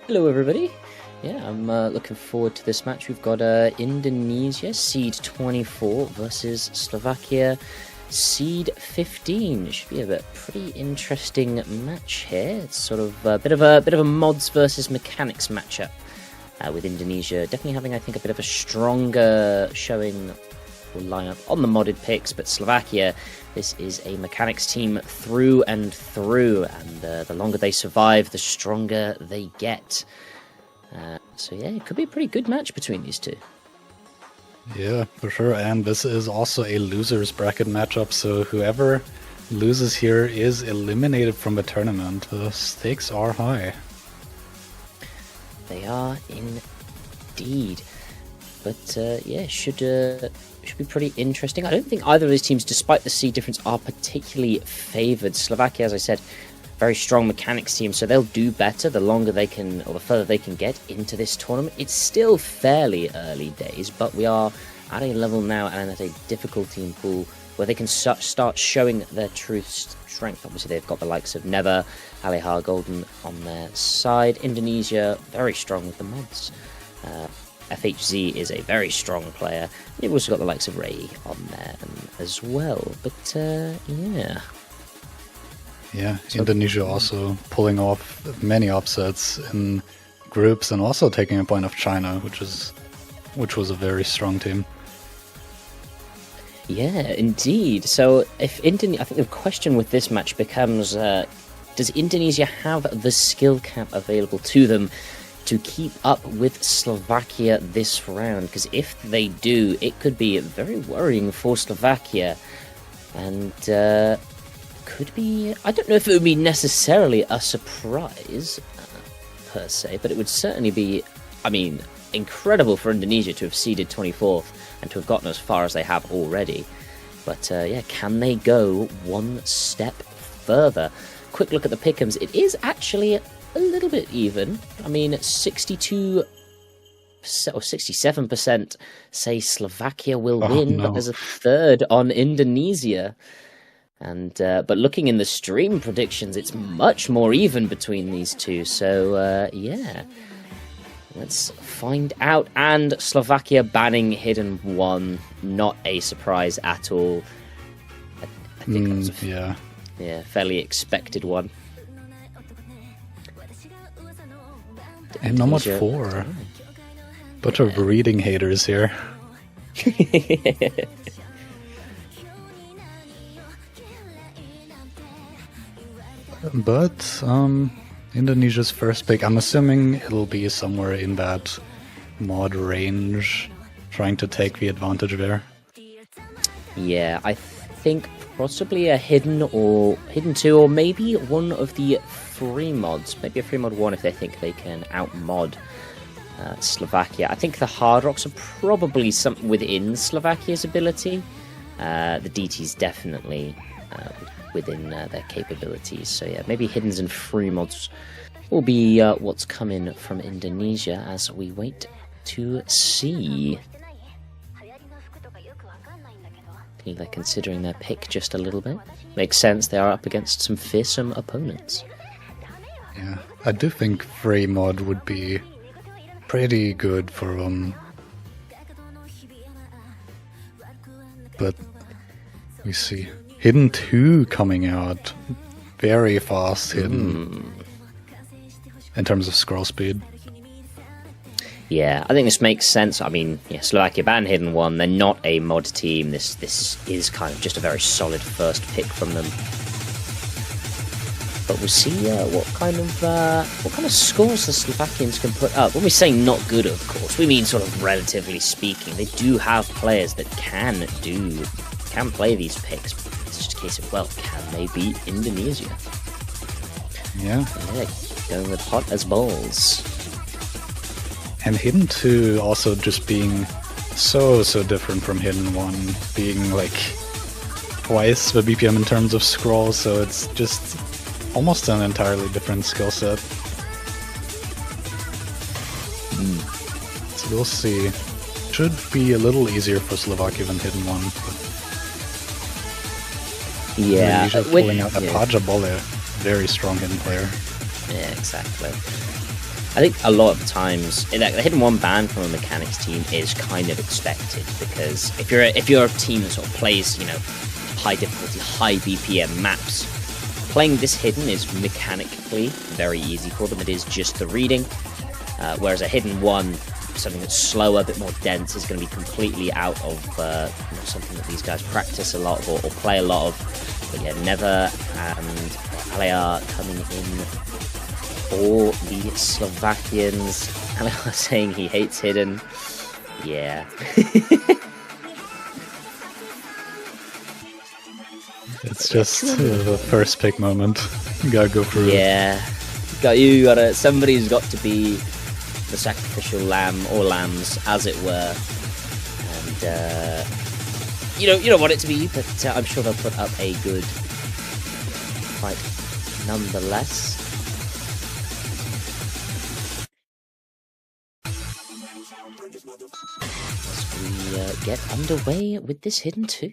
Hello, everybody. Yeah, I'm looking forward to this match. We've got Indonesia, seed 24, versus Slovakia, seed 15. Should be a pretty interesting match here. It's sort of a bit of a mods versus mechanics matchup. With Indonesia definitely having, I think, a bit of a stronger showing or lineup on the modded picks, but Slovakia, this is a mechanics team through and through, and the longer they survive, the stronger they get. So yeah, it could be a pretty good match between these two. Yeah, for sure. And this is also a losers bracket matchup, so whoever loses here is eliminated from the tournament. The stakes are high. They are indeed. But yeah, should be pretty interesting. I don't think either of these teams, despite the seed difference, are particularly favoured. Slovakia, as I said, very strong mechanics team, so they'll do better the longer they can, or the further they can get into this tournament. It's still fairly early days, but we are at a level now and at a difficulty pool where they can start showing their true strength. Obviously, they've got the likes of Never, Alehar Golden on their side. Indonesia, very strong with the mods. FHZ is a very strong player. You've also got the likes of Ray on there as well. But yeah. Yeah, so Indonesia also pulling off many upsets in groups and also taking a point of China, which was a very strong team. Yeah, indeed. So if I think the question with this match becomes, does Indonesia have the skill cap available to them to keep up with Slovakia this round? Because if they do, it could be very worrying for Slovakia, and could be, I don't know if it would be necessarily a surprise per se, but it would certainly be, I mean, incredible for Indonesia to have seeded 24th and to have gotten as far as they have already. But yeah, can they go one step further? Quick look at the pick'ems. It is actually a little bit even. I mean, 62 or 67% say Slovakia will win, but there's a third on Indonesia. And but looking in the stream predictions, it's much more even between these two. So yeah, let's find out. And Slovakia banning Hidden 1, not a surprise at all. I think that was a fairly expected one. And number 4. Bunch of reading haters here. But Indonesia's first pick, I'm assuming it'll be somewhere in that mod range, trying to take the advantage there. Yeah, I think possibly a Hidden 2, or maybe one of the free mods. Maybe a free mod 1 if they think they can outmod Slovakia. I think the Hard Rocks are probably something within Slovakia's ability. The DT's definitely within their capabilities. So yeah, maybe Hiddens and free mods will be what's coming from Indonesia as we wait to see. They're considering their pick just a little bit. Makes sense, they are up against some fearsome opponents. Yeah, I do think free mod would be pretty good for them. But we see Hidden 2 coming out. Very fast Hidden. In terms of scroll speed. Yeah, I think this makes sense. I mean, yeah, Slovakia banned Hidden 1. They're not a mod team. This is kind of just a very solid first pick from them. But we'll see what kind of scores the Slovakians can put up. When we say not good, of course, we mean sort of relatively speaking. They do have players that can play these picks. It's just a case of, well, can they beat Indonesia? Yeah, going with hot as balls. And Hidden 2 also just being so different from Hidden 1, being like twice the BPM in terms of scroll, so it's just almost an entirely different skill set. So we'll see. Should be a little easier for Slovakia than Hidden 1. Yeah, Indonesia pulling out Apaja Bole, very strong hidden player. Yeah, exactly. I think a lot of times the hidden one ban from a mechanics team is kind of expected, because if you're a team that sort of plays, you know, high difficulty, high BPM maps, playing this hidden is mechanically very easy for them. It is just the reading, whereas a hidden one, something that's slower, a bit more dense, is going to be completely out of you know, something that these guys practice a lot of or play a lot of. But yeah, Never and Alea coming in for the Slovakians. Alea saying he hates hidden. Yeah. It's just the first pick moment. You gotta go through it. Yeah. Somebody's got to be the sacrificial lamb or lambs, as it were. And you don't want it to be, but I'm sure they'll put up a good fight nonetheless. As we get underway with this hidden 2.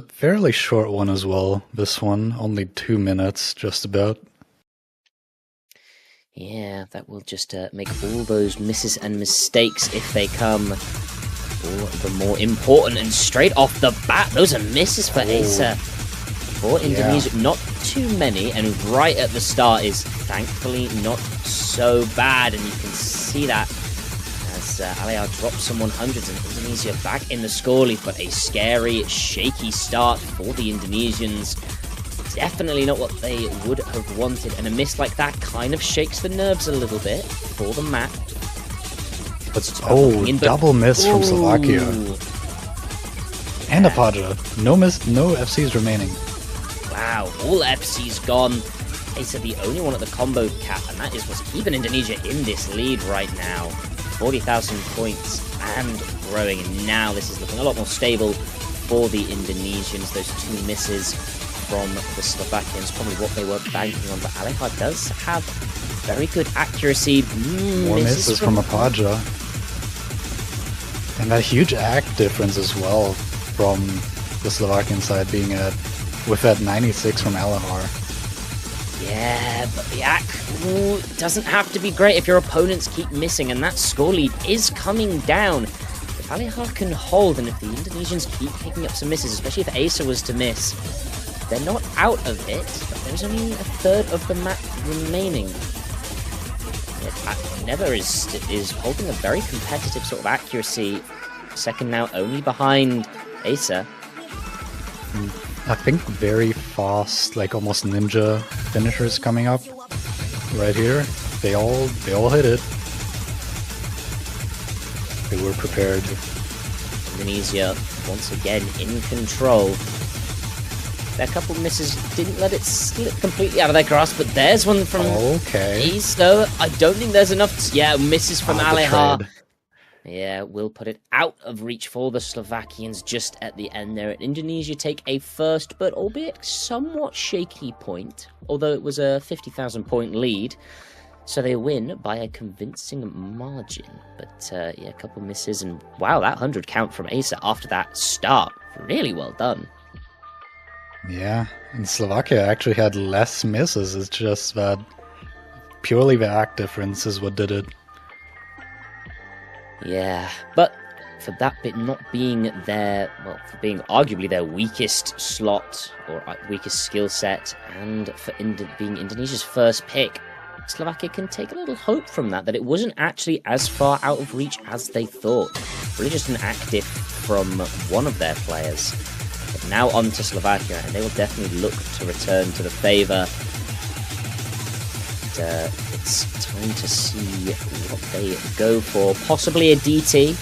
Fairly short one as well, this one. Only 2 minutes, just about. Yeah, that will just make all those misses and mistakes, if they come, all the more important. And straight off the bat, those are misses for Asa. For Indonesia, not too many, and right at the start is thankfully not so bad. And you can see that as Alea drops some 100s and Indonesia back in the score lead, but a scary, shaky start for the Indonesians. Definitely not what they would have wanted, and a miss like that kind of shakes the nerves a little bit for the map. Double miss from Slovakia. And a Paja. No FCs remaining. Wow, all FCs gone. Asa the only one at the combo cap, and that is what's keeping Indonesia in this lead right now. 40,000 points and growing, and now this is looking a lot more stable for the Indonesians. Those 2 misses from the Slovakians, probably what they were banking on, but Alea does have very good accuracy. More misses from Apaja. And that huge act difference as well from the Slovakian side being with that 96 from Alahar. Yeah, but the act doesn't have to be great if your opponents keep missing, and that score lead is coming down. If Alahar can hold, and if the Indonesians keep picking up some misses, especially if Asa was to miss, they're not out of it, but there's only a third of the map remaining. Never is holding a very competitive sort of accuracy. Second now, only behind Asa. I think very fast, like almost ninja finishers coming up right here. They all hit it. They were prepared. Indonesia once again in control. A couple misses didn't let it slip completely out of their grasp, but there's one from Asa. I don't think there's enough. Misses from Alehar. Yeah, will put it out of reach for the Slovakians just at the end there. Indonesia take a first, but albeit somewhat shaky point, although it was a 50,000 point lead. So they win by a convincing margin. But yeah, a couple misses, and wow, that 100 count from Asa after that start. Really well done. Yeah, and Slovakia actually had less misses. It's just that purely the act difference is what did it. Yeah, but for that bit not being their, well, for being arguably their weakest slot or weakest skill set, and for being Indonesia's first pick, Slovakia can take a little hope from that it wasn't actually as far out of reach as they thought. Really just an active from one of their players. But now on to Slovakia, and they will definitely look to return to the favour. It's time to see what they go for. Possibly a DT,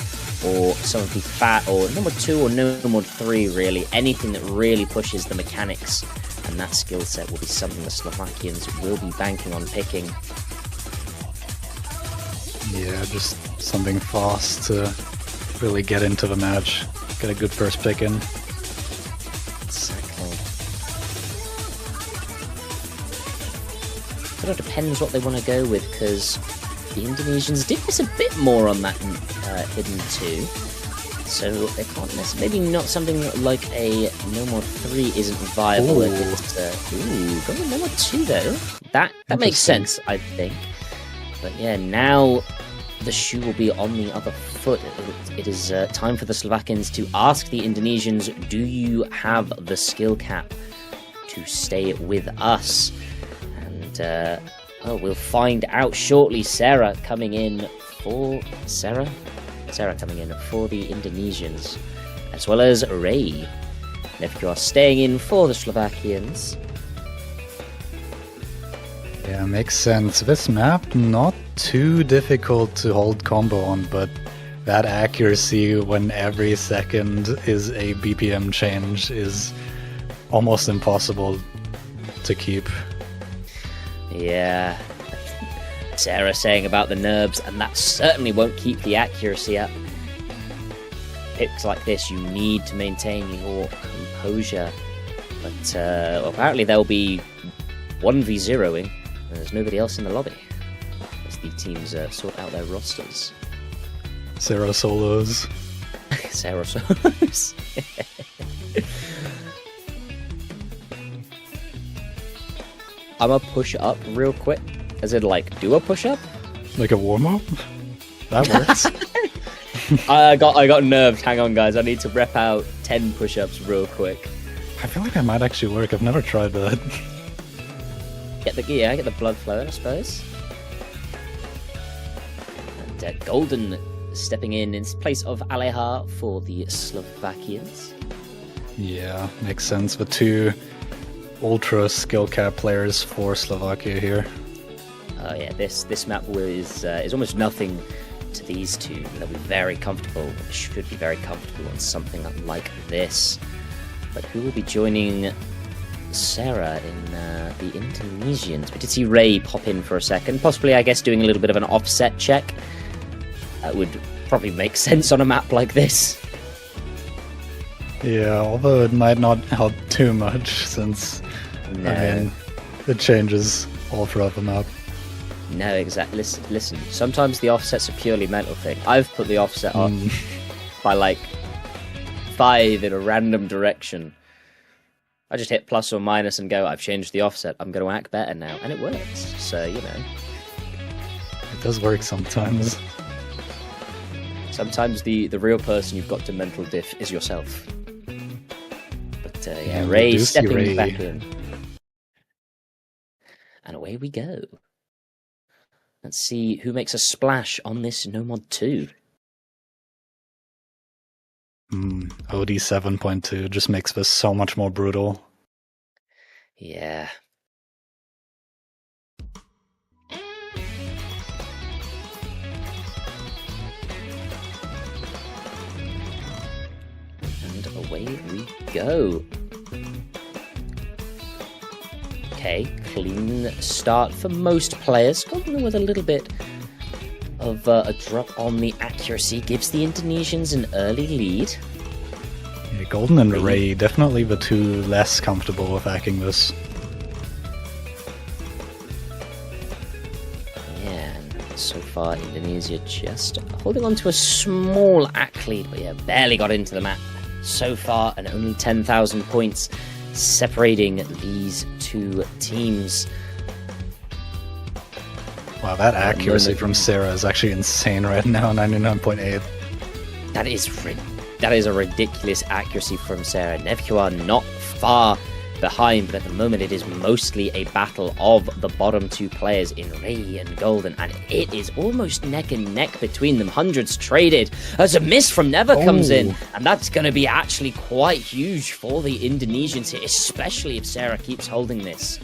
or some of the fat, or number 2 or number 3 really. Anything that really pushes the mechanics, and that skill set will be something the Slovakians will be banking on picking. Yeah, just something fast to really get into the match. Get a good first pick in. Exactly. It depends what they want to go with, because the Indonesians did miss a bit more on that hidden 2. So they can't necessarily, maybe not something like a no more 3 isn't viable. If it's, going no more 2 though. That makes sense, I think. But yeah, now the shoe will be on the other foot. It is time for the Slovakians to ask the Indonesians, do you have the skill cap to stay with us? And well, we'll find out shortly. Sarah coming in for the Indonesians, as well as Ray. Nefkar staying in for the Slovakians. Yeah, makes sense. This map, not too difficult to hold combo on, but that accuracy when every second is a BPM change is almost impossible to keep. Yeah. Sarah saying about the nerves, and that certainly won't keep the accuracy up. Picks like this, you need to maintain your composure. But apparently they'll be 1v0ing. There's nobody else in the lobby as the teams sort out their rosters. Sarah solos. Sarah solos. I'm gonna push up real quick. As in, like, do a push up? Like a warm up? That works. I got nerved. Hang on, guys. I need to rep out 10 push ups real quick. I feel like that might actually work. I've never tried that. Get the blood flowing, I suppose. And Golden stepping in place of Aleha for the Slovakians. Yeah, makes sense. The 2 ultra skill cap players for Slovakia here. Yeah, this map is almost nothing to these 2. They'll be very comfortable. Should be very comfortable on something like this. But who will be joining Sarah in the Indonesians? We did see Ray pop in for a second, possibly, I guess, doing a little bit of an offset check. That would probably make sense on a map like this. Yeah, although it might not help too much, since I mean, it changes all throughout the map. No, exactly. Listen. Sometimes the offset's a purely mental thing. I've put the offset on by like 5 in a random direction. I just hit plus or minus and go, I've changed the offset. I'm going to act better now. And it works. So, you know. It does work sometimes. Sometimes the real person you've got to mental diff is yourself. But yeah, Ray stepping back in. And away we go. Let's see who makes a splash on this No Mod 2. OD 7.2 just makes this so much more brutal. Yeah. And away we go. Okay, clean start for most players. Golden with a little bit of a drop on the accuracy gives the Indonesians an early lead. Yeah, Golden and Ray, definitely the 2 less comfortable with hacking this. Yeah, and so far Indonesia just holding on to a small act lead, but yeah, barely got into the map so far, and only 10,000 points separating these 2 teams. Wow, that accuracy from Sarah is actually insane right now, 99.8. That is a ridiculous accuracy from Sarah. Nefkar not far behind, but at the moment it is mostly a battle of the bottom 2 players in Ray and Golden, and it is almost neck and neck between them. Hundreds traded as a miss from Never comes in, and that's going to be actually quite huge for the Indonesians here, especially if Sarah keeps holding this.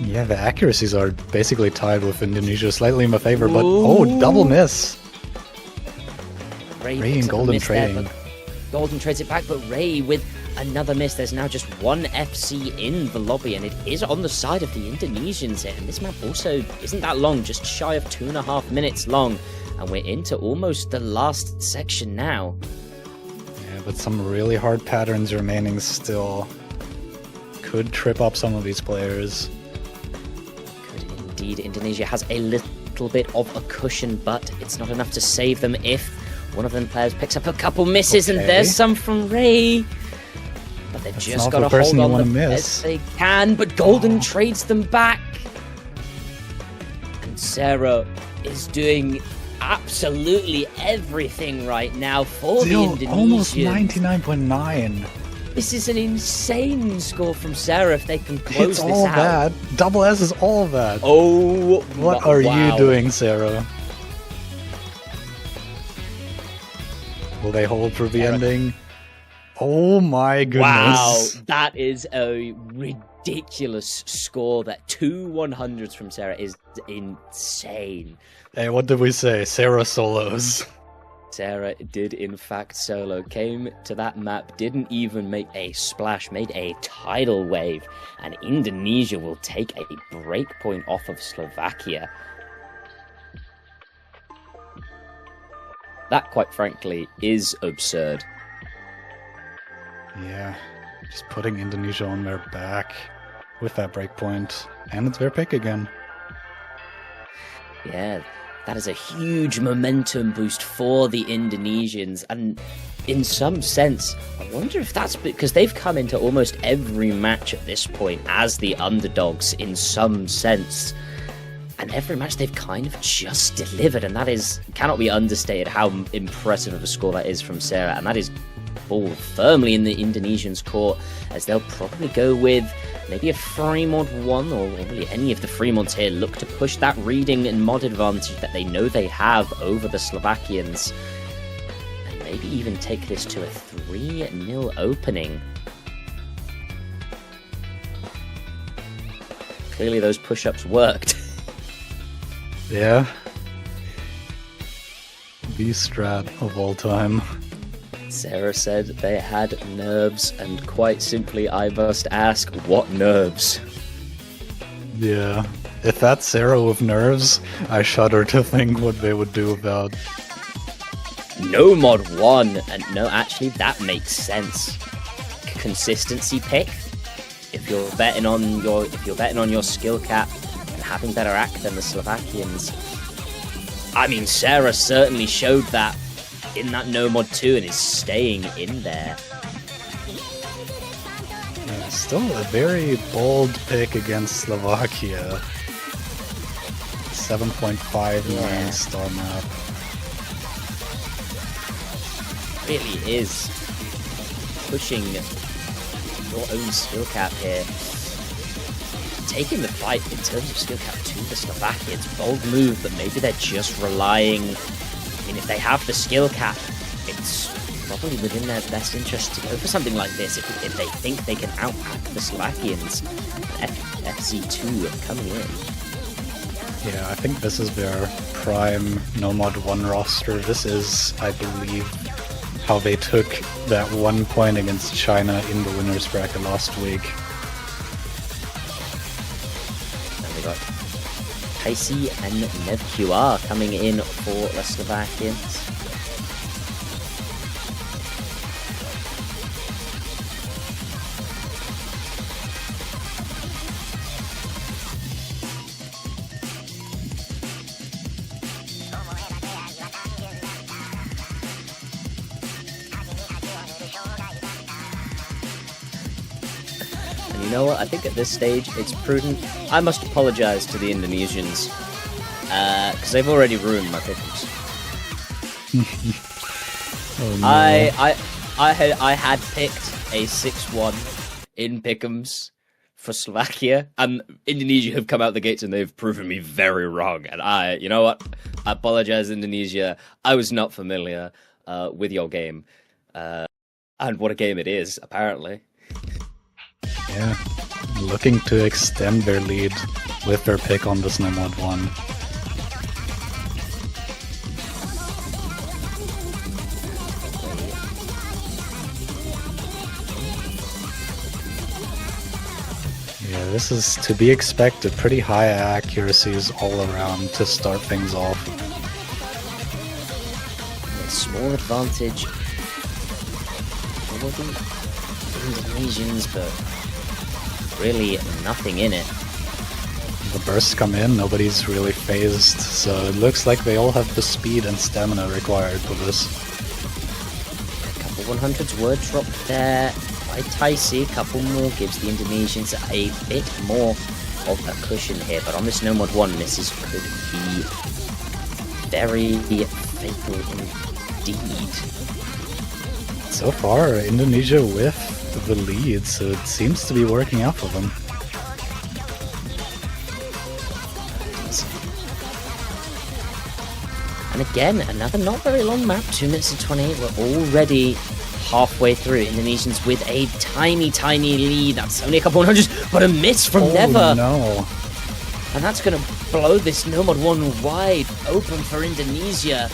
Yeah, the accuracies are basically tied with Indonesia, slightly in my favor, but double miss. Ray and Golden trading. Golden trades it back, but Ray with another miss. There's now just 1 FC in the lobby, and it is on the side of the Indonesians here. And this map also isn't that long, just shy of 2.5 minutes long. And we're into almost the last section now. Yeah, but some really hard patterns remaining still. Could trip up some of these players. Could indeed. Indonesia has a little bit of a cushion, but it's not enough to save them if One of them players picks up a couple misses, and Okay. there's some from Ray. But they've That's just not got the to person hold you on wanna the miss. best they can. But Golden trades them back. And Sarah is doing absolutely everything right now for the Still Indonesians. almost 99.9. This is an insane score from Sarah if they can close It's this all out. that. Double S is all that. Oh, What are wow. you doing, Sarah? Will they hold for the Sarah. ending? Oh my goodness. Wow, that is a ridiculous score. That 2 100s from Sarah is insane. Hey, what did we say? Sarah solos. Sarah did in fact solo, came to that map, didn't even make a splash, made a tidal wave, and Indonesia will take a breakpoint off of Slovakia. That, quite frankly, is absurd. Yeah, just putting Indonesia on their back with that breakpoint. And it's their pick again. Yeah, that is a huge momentum boost for the Indonesians, and in some sense, I wonder if that's because they've come into almost every match at this point as the underdogs in some sense, and every match they've kind of just delivered, and that is cannot be understated how impressive of a score that is from Sarah, and that is ball firmly in the Indonesians' court, as they'll probably go with maybe a free mod 1, or really any of the free mods here, look to push that reading and mod advantage that they know they have over the Slovakians, and maybe even take this to a 3-0 opening. Clearly those push-ups worked. Yeah. The strat of all time. Sarah said they had nerves, and quite simply I must ask, what nerves? Yeah. If that's Sarah with nerves, I shudder to think what they would do about. No mod 1, and no, actually that makes sense. Consistency pick. If you're betting on your skill cap and having better act than the Slovakians. I mean, Sarah certainly showed that in that no mod 2 and is staying in there. Yeah, still a very bold pick against Slovakia. 7.59 star map. Really is pushing your own skill cap here. Taking the fight in terms of skill cap to the Slovakians. Bold move, but maybe they're just relying. I mean, if they have the skill cap, it's probably within their best interest to go for something like this if they think they can out-act the Slovakians. FC2 coming in. Yeah, I think this is their prime no mod 1 roster. This is, I believe, how they took that 1 point against China in the winners bracket last week. And we got Kaisi and NevQR coming in for the Slovakians. You know what? I think at this stage it's prudent. I must apologize to the Indonesians because they've already ruined my pickles. Oh, no. I had picked a 6-1 in pick'ems for Slovakia, and Indonesia have come out the gates and they've proven me very wrong. And you know what? I apologize, Indonesia. I was not familiar with your game, and what a game it is, apparently. Yeah, looking to extend their lead with their pick on this no mod 1. Yeah, this is to be expected. Pretty high accuracies all around to start things off. A small advantage for the Indonesians, but really nothing in it. The bursts come in, nobody's really phased, so it looks like they all have the speed and stamina required for this. couple 100s were dropped there by TAIKO. A couple more gives the Indonesians a bit more of a cushion here. But on this no mod 1, this could be very fatal indeed. So far, Indonesia with the lead, so it seems to be working out for them. And again, another not very long map, 2 minutes and 28. We're already halfway through. Indonesians with a tiny, tiny lead. That's only a couple 100s, but a miss from Never. No. And that's going to blow this no mod 1 wide open for Indonesia.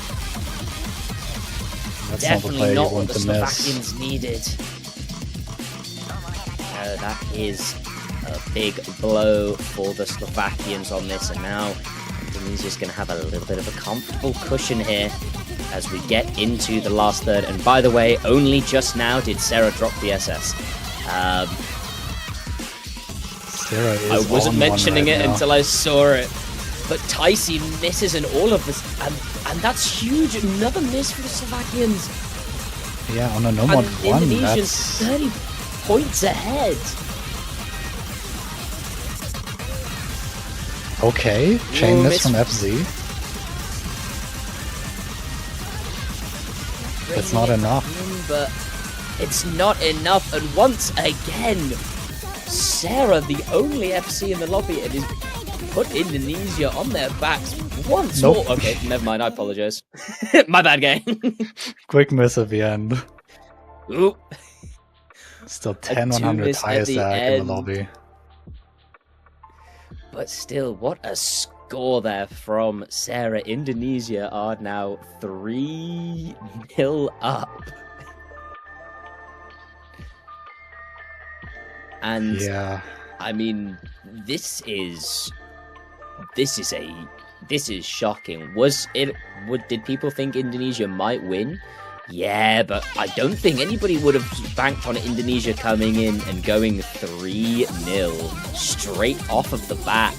That's Definitely not what the miss. Slovakians needed. That is a big blow for the Slovakians on this, and now Indonesia's going to have a little bit of a comfortable cushion here as we get into the last third. And by the way, only just now did Sarah drop the SS. Sarah is I wasn't mentioning right it now. until I saw it, but TAIKO misses in all of this, and that's huge. Another miss for the Slovakians. Yeah, on a no mod And 1, Indonesians that's 30 points ahead. okay. Chain Whoa, miss from FZ. It's not enough. But it's not enough, and once again, Sarah, the only FC in the lobby, and is put Indonesia on their backs once Nope. more. Okay, never mind. I apologize. My bad game. Quick miss at the end. Ooh. Still two 10-100 miss at highest the stack in end. the lobby. But still, what a score there from Sarah. Indonesia are now 3-0 up. And Yeah. I mean, this is shocking. Did people think Indonesia might win? Yeah, but I don't think anybody would have banked on Indonesia coming in and going 3-0 straight off of the bat.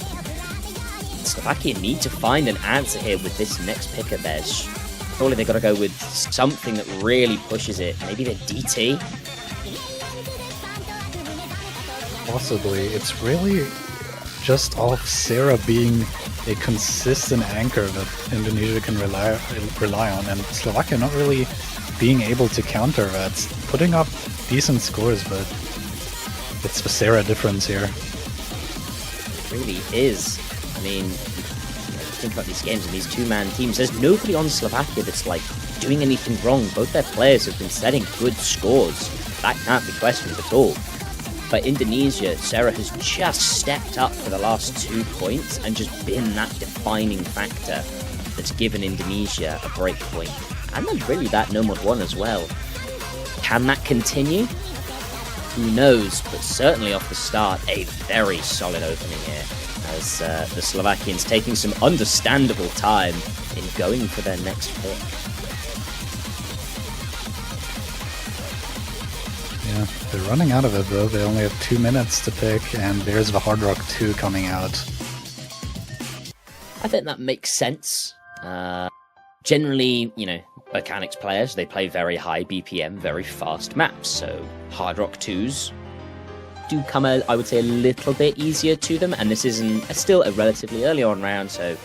Slovakia need to find an answer here with this next pick of theirs. Surely they've got to go with something that really pushes it. Maybe the DT? Possibly. It's really just off Sarah being a consistent anchor that Indonesia can rely on, and Slovakia not really being able to counter that. Putting up decent scores, but it's the Sarah difference here. It really is. I mean, think about these games and these two-man teams. There's nobody on Slovakia that's like doing anything wrong. Both their players have been setting good scores. That can't be questioned at all. But Indonesia, Sarah has just stepped up for the last 2 points and just been that defining factor that's given Indonesia a break point. And then really that no mod 1 as well. Can that continue? Who knows? But certainly off the start, a very solid opening here, as the Slovakians taking some understandable time in going for their next pick. Yeah, they're running out of it though. They only have 2 minutes to pick, and there's the Hard Rock 2 coming out. I think that makes sense. Generally, you know, mechanics players, they play very high BPM, very fast maps, so Hard Rock 2s do come, I would say, a little bit easier to them, and this isn't still a relatively early on round, so I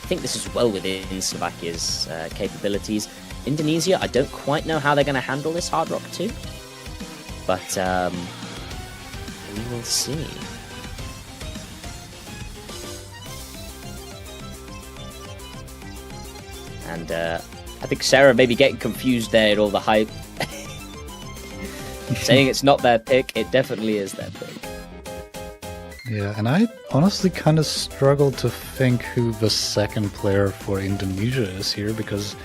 think this is well within Slovakia's capabilities. Indonesia, I don't quite know how they're going to handle this Hard Rock 2, but we will see. And I think Sarah may be getting confused there at all the hype. Saying it's not their pick, it definitely is their pick. Yeah, and I honestly kind of struggle to think who the second player for Indonesia is here, because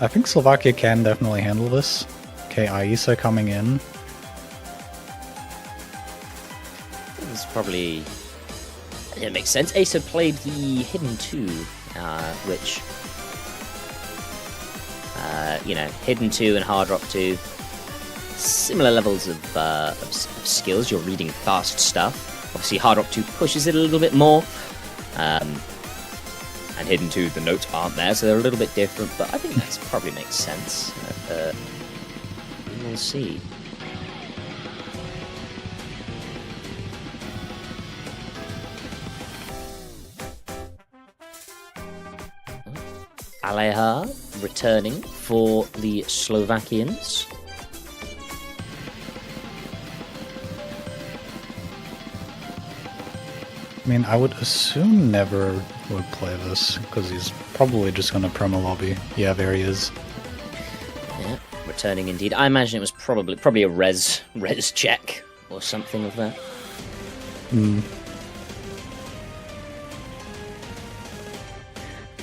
I think Slovakia can definitely handle this. Okay, Aisa coming in. It's probably... It makes sense. Asa played the Hidden 2, which... you know, Hidden 2 and Hard Rock 2, similar levels of skills. You're reading fast stuff. Obviously, Hard Rock 2 pushes it a little bit more. And Hidden 2, the notes aren't there, so they're a little bit different, but I think that probably makes sense. We will will see. Aleha returning for the Slovakians. I mean, I would assume Never would play this, because he's probably just going to promo lobby. Yeah, there he is. Yeah, returning indeed. I imagine it was probably a res check or something of that. Hmm.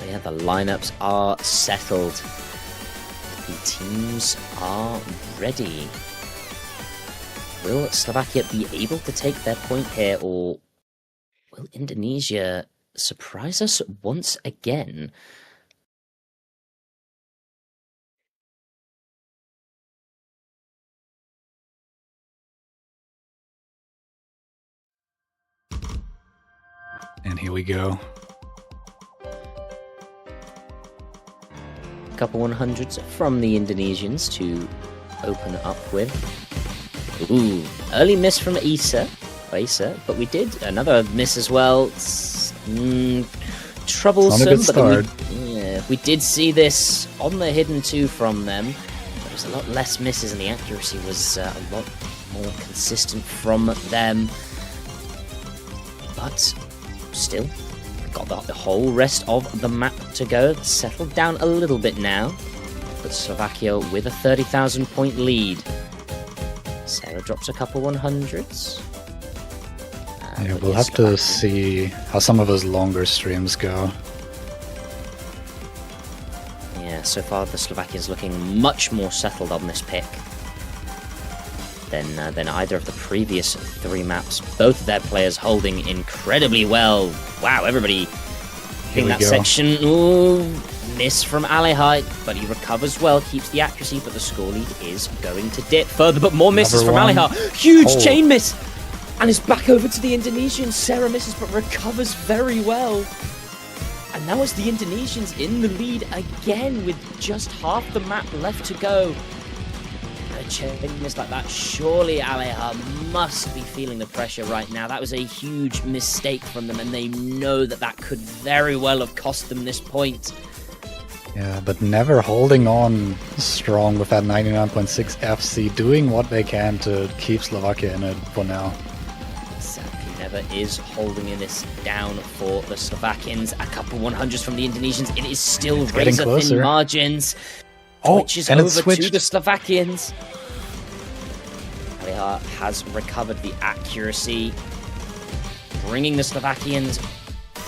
Yeah, the lineups are settled. The teams are ready. Will Slovakia be able to take their point here, or will Indonesia surprise us once again? And here we go. Couple 100s from the Indonesians to open up with. Ooh, early miss from Issa, but we did another miss as well. Troublesome, but we did see this on the hidden 2 from them. There was a lot less misses and the accuracy was a lot more consistent from them. But still, got the whole rest of the map to go. Settled down a little bit now, but Slovakia with a 30,000 point lead. Sarah drops a couple 100s. Yeah, we'll have to see how some of his longer streams go. Yeah, so far the Slovakians looking much more settled on this pick than either of the previous 3 maps. Both of their players holding incredibly well. Wow, everybody hitting that section. Ooh, miss from Aleha, but he recovers well, keeps the accuracy, but the score lead is going to dip further, but more misses from Aleha. Huge chain miss! And it's back over to the Indonesians. Sarah misses, but recovers very well. And now it's the Indonesians in the lead again with just half the map left to go. A chain miss like that, surely Aleha must be feeling the pressure right now. That was a huge mistake from them, and they know that could very well have cost them this point. Yeah, but Never holding on strong with that 99.6 FC, doing what they can to keep Slovakia in it for now. Sadly, Never is holding this down for the Slovakians. A couple 100s from the Indonesians. It is still razor-thin margins. Switches over to the Slovakians. Aleha has recovered the accuracy, bringing the Slovakians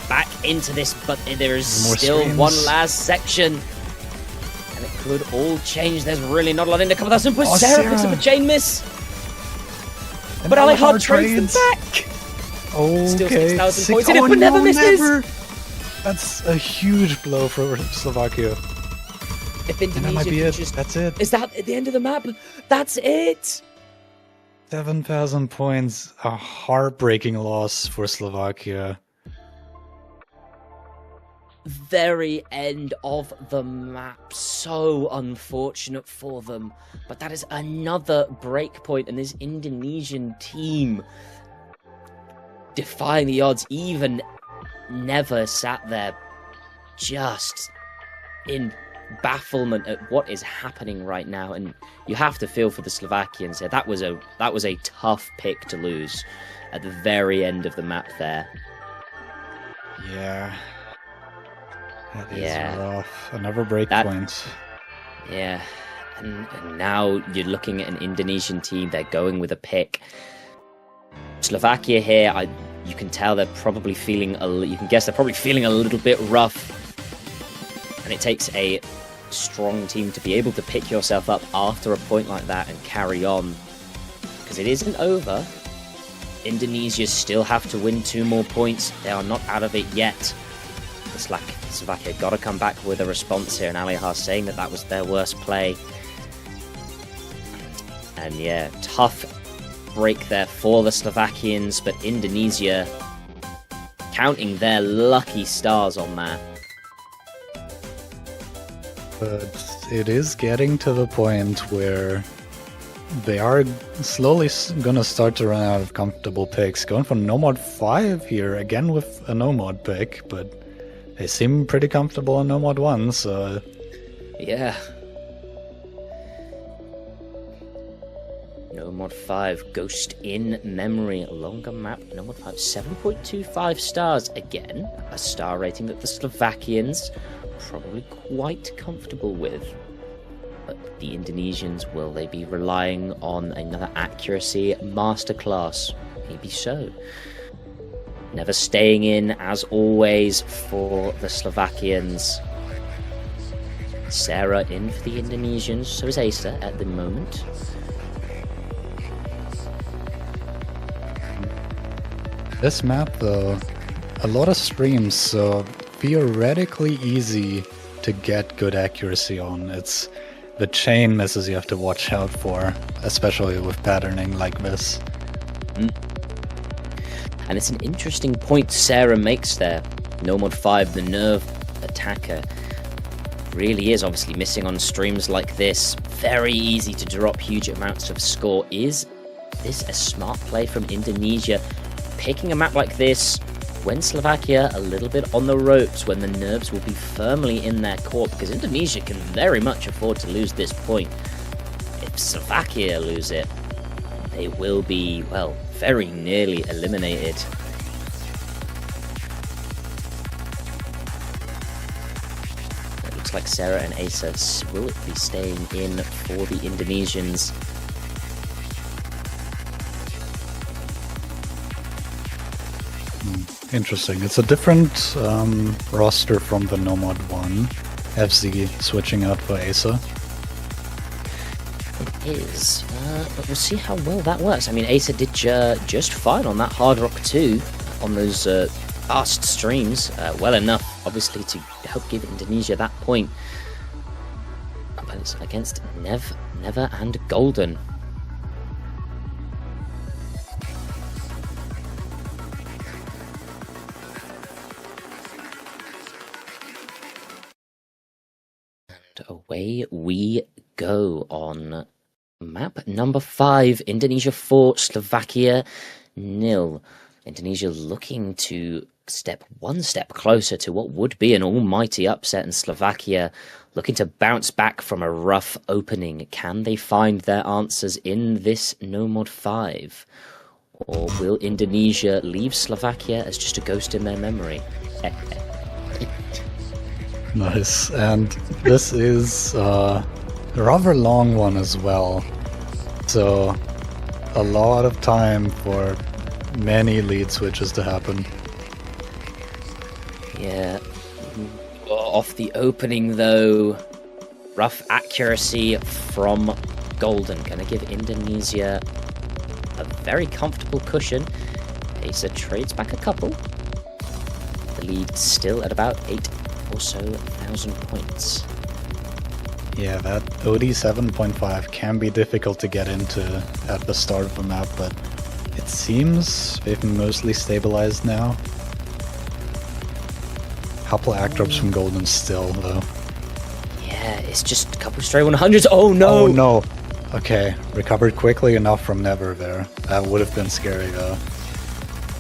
back into this, but there is still one last section, and it could all change. There's really not a lot in a couple thousand points. Sarah picks up a chain miss, but Aleha trades them back. Still 6,000 points in it, but Never misses. That's a huge blow for Slovakia. If Indonesia that might be it. That's it. Is that at the end of the map? That's it. 7,000 points. A heartbreaking loss for Slovakia. Very end of the map. So unfortunate for them. But that is another break point, and this Indonesian team defying the odds. Even Never sat there just in bafflement at what is happening right now, and you have to feel for the Slovakians here. That was a tough pick to lose at the very end of the map there. Yeah. That is rough. Another break point. Yeah. And now you're looking at an Indonesian team. They're going with a pick. Slovakia here, you can tell they're probably feeling you can guess they're probably feeling a little bit rough. And it takes a strong team to be able to pick yourself up after a point like that and carry on. Because it isn't over. Indonesia still have to win 2 more points. They are not out of it yet. Slovakia got to come back with a response here, and Aleha saying that was their worst play. And yeah, tough break there for the Slovakians, but Indonesia counting their lucky stars on that. But it is getting to the point where they are slowly gonna start to run out of comfortable picks. Going for no mod 5 here, again with a no mod pick, but they seem pretty comfortable on no mod 1, so... Yeah. No mod 5, Ghost in Memory, longer map, no mod 5, 7.25 stars. Again, a star rating that the Slovakians probably quite comfortable with. But the Indonesians, will they be relying on another accuracy masterclass? Maybe so. Never staying in, as always, for the Slovakians. Sarah in for the Indonesians, so is Asa at the moment. This map, though, a lot of streams, so theoretically easy to get good accuracy on. It's the chain misses you have to watch out for, especially with patterning like this. And it's an interesting point Sarah makes there. No mod 5, the nerve attacker, really is obviously missing on streams like this. Very easy to drop huge amounts of score. Is this a smart play from Indonesia? Picking a map like this, when Slovakia a little bit on the ropes, when the nerves will be firmly in their court, because Indonesia can very much afford to lose this point. If Slovakia lose it, they will be, well, very nearly eliminated. It looks like Sarah and Asa will be staying in for the Indonesians. Interesting. It's a different roster from the No Mod 1. FZ switching out for Asa. It is, but we'll see how well that works. I mean, Asa did just fine on that Hard Rock 2 on those fast streams. Well enough, obviously, to help give Indonesia that point. But it's against Never and Golden. Away we go on map number 5. Indonesia 4, Slovakia 0. Indonesia looking to step one step closer to what would be an almighty upset, and Slovakia looking to bounce back from a rough opening. Can they find their answers in this No Mod 5? Or will Indonesia leave Slovakia as just a ghost in their memory? Nice, and this is a rather long one as well, so a lot of time for many lead switches to happen. Yeah, off the opening though, rough accuracy from Golden, gonna give Indonesia a very comfortable cushion. Asa trades back a couple, the lead still at about 8 or so thousand points. Yeah, that OD 7.5 can be difficult to get into at the start of the map, but it seems they've mostly stabilized now. Couple act drops from Golden still, though. Yeah, it's just a couple straight 100s. Oh no! Oh no! Okay, recovered quickly enough from Never there. That would have been scary though.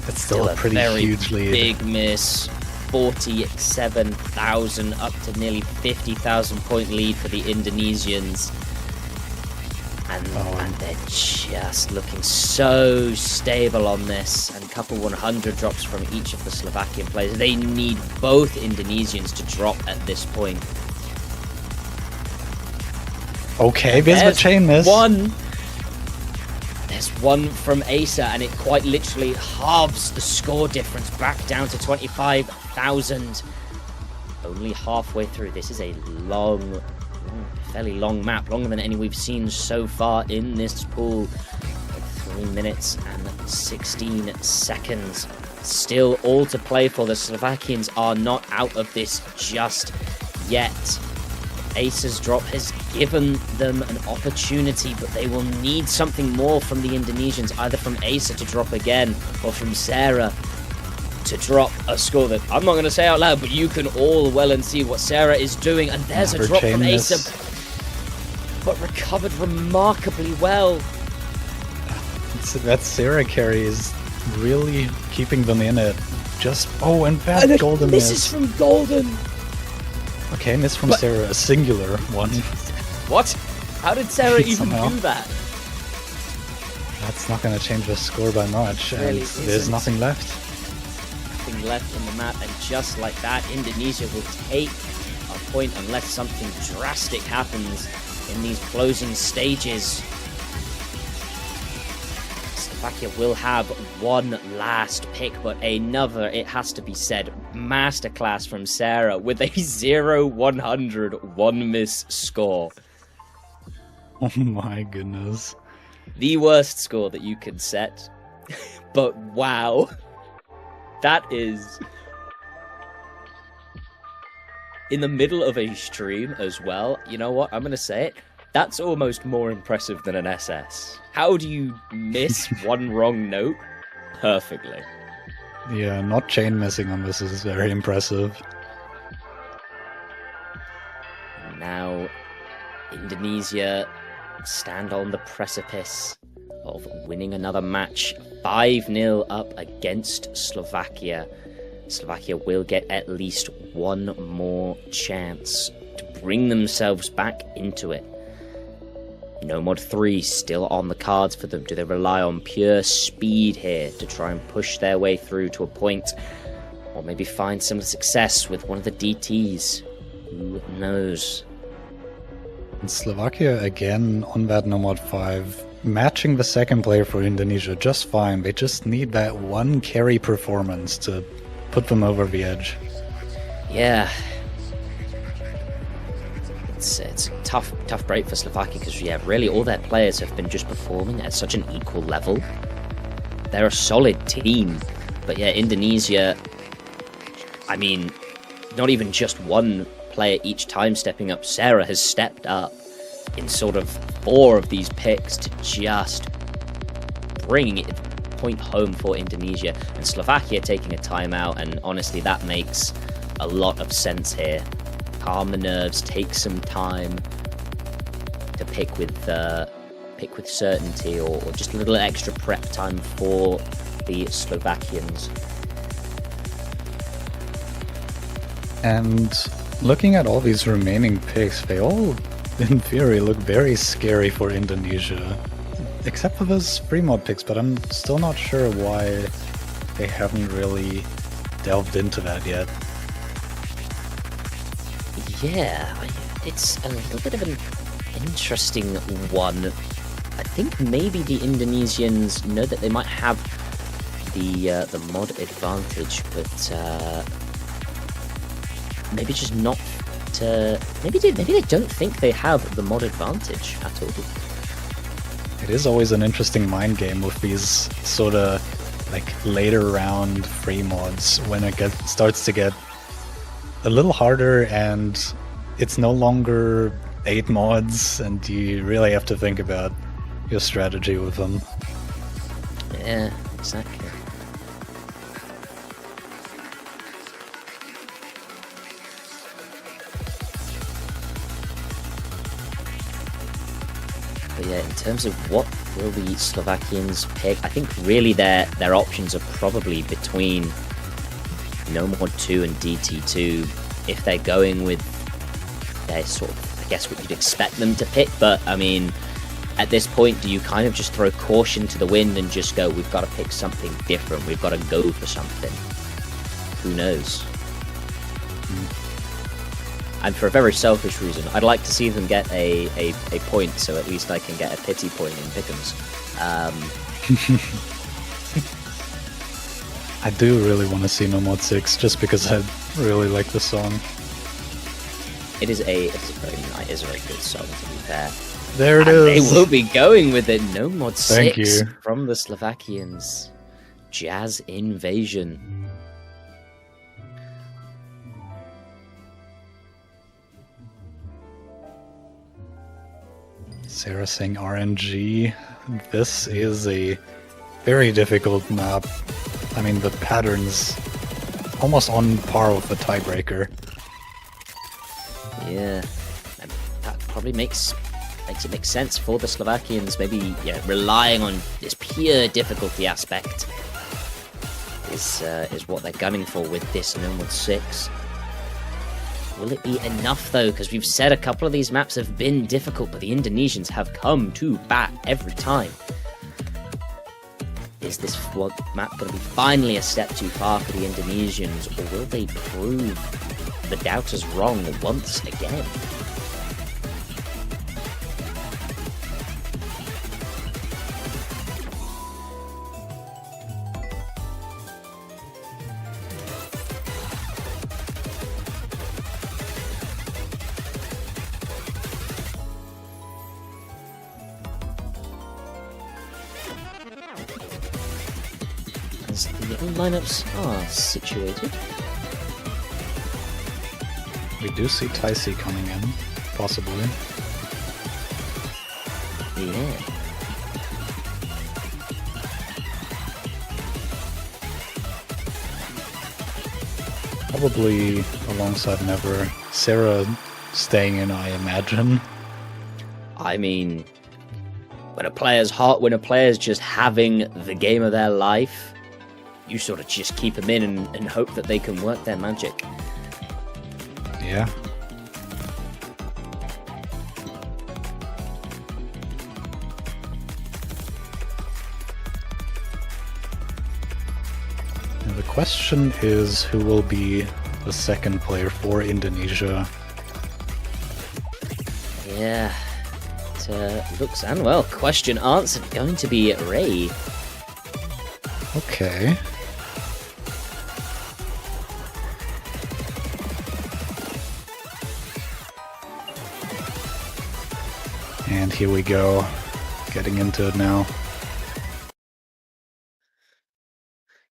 It's still a pretty huge lead. Big miss. 47,000 up to nearly 50,000 point lead for the Indonesians. And they're just looking so stable on this, and couple 100 drops from each of the Slovakian players. They need both Indonesians to drop at this point. Okay, there's the chain miss. There's one from Asa, and it quite literally halves the score difference back down to 25,000. Only halfway through. This is a fairly long map, longer than any we've seen so far in this pool. 3 minutes and 16 seconds. Still all to play for. The Slovakians are not out of this just yet. Asa's drop has given them an opportunity, but they will need something more from the Indonesians, either from Asa to drop again or from Sarah to drop a score that I'm not going to say out loud, but you can all well and see what Sarah is doing. And there's a drop from Asa. but recovered remarkably well. That Sarah carry is really keeping them in it. Just, oh, and that golden miss. Misses from Golden. Okay, miss from Sarah, a singular one. What? How did Sarah even Somehow. do that? That's not going to change the score by much, and Really there's isn't. nothing left. Nothing left on the map, and just like that, Indonesia will take a point unless something drastic happens in these closing stages. Slovakia will have one last pick, but another, it has to be said, masterclass from Sarah with a 0-100 one miss score. Oh my goodness. The worst score that you can set. But wow. That is... in the middle of a stream as well. You know what? I'm going to say it. That's almost more impressive than an SS. How do you miss one wrong note perfectly? Yeah, not chain missing on this is very impressive. Now, Indonesia stand on the precipice of winning another match. 5-0 up against Slovakia. Slovakia will get at least one more chance to bring themselves back into it. No Mod 3 still on the cards for them. Do they rely on pure speed here to try and push their way through to a point? Or maybe find some success with one of the DTs? Who knows? And Slovakia again on that No Mod 5, matching the second player for Indonesia just fine. They just need that one carry performance to put them over the edge. Yeah. It's a tough break for Slovakia because, yeah, really all their players have been just performing at such an equal level. They're a solid team. But yeah, Indonesia, I mean, not even just one player each time stepping up. Sarah has stepped up in sort of 4 of these picks to just bring it point home for Indonesia, and Slovakia taking a timeout, and honestly that makes a lot of sense here. Calm the nerves, take some time to pick with certainty, or just a little extra prep time for the Slovakians. And looking at all these remaining picks, they all, in theory, look very scary for Indonesia. Except for those free mod picks, but I'm still not sure why they haven't really delved into that yet. Yeah, it's a little bit of an interesting one. I think maybe the Indonesians know that they might have the mod advantage, but maybe just not. Maybe they don't think they have the mod advantage at all. It is always an interesting mind game with these sort of like later round free mods when it starts to get a little harder and it's no longer 8 mods and you really have to think about your strategy with them. Yeah, exactly. But yeah, in terms of what will the Slovakians pick, I think really their options are probably between No Mod 2 and DT2 if they're going with their sort of, I guess, what you'd expect them to pick. But I mean, at this point, do you kind of just throw caution to the wind and just go, we've got to pick something different, we've got to go for something? Who knows? And for a very selfish reason, I'd like to see them get a point, so at least I can get a pity point in Pick'ems. I do really want to see No Mod 6, just because I really like the song. It is a very good song, to be fair. There it And is! they will be going with it. No Mod 6 Thank you. from the Slovakians. Jazz Invasion. Sarah saying RNG. This is a very difficult map. I mean, the pattern's almost on par with the tiebreaker. Yeah. And that probably makes makes it make sense for the Slovakians. Maybe relying on this pure difficulty aspect is what they're gunning for with this Nomad 6. Will it be enough though? Because we've said a couple of these maps have been difficult, but the Indonesians have come to bat every time. Is this map going to be finally a step too far for the Indonesians, or will they prove the doubters wrong once again? As the lineups are situated. We do see TAIKO coming in, possibly. Yeah. Probably alongside Never. Sarah staying in, I imagine. I mean, when a player's just having the game of their life, you sort of just keep them in and hope that they can work their magic. Yeah. And the question is, who will be the second player for Indonesia? Yeah. It looks and well, question answered, going to be Ray. Okay. And here we go, getting into it now.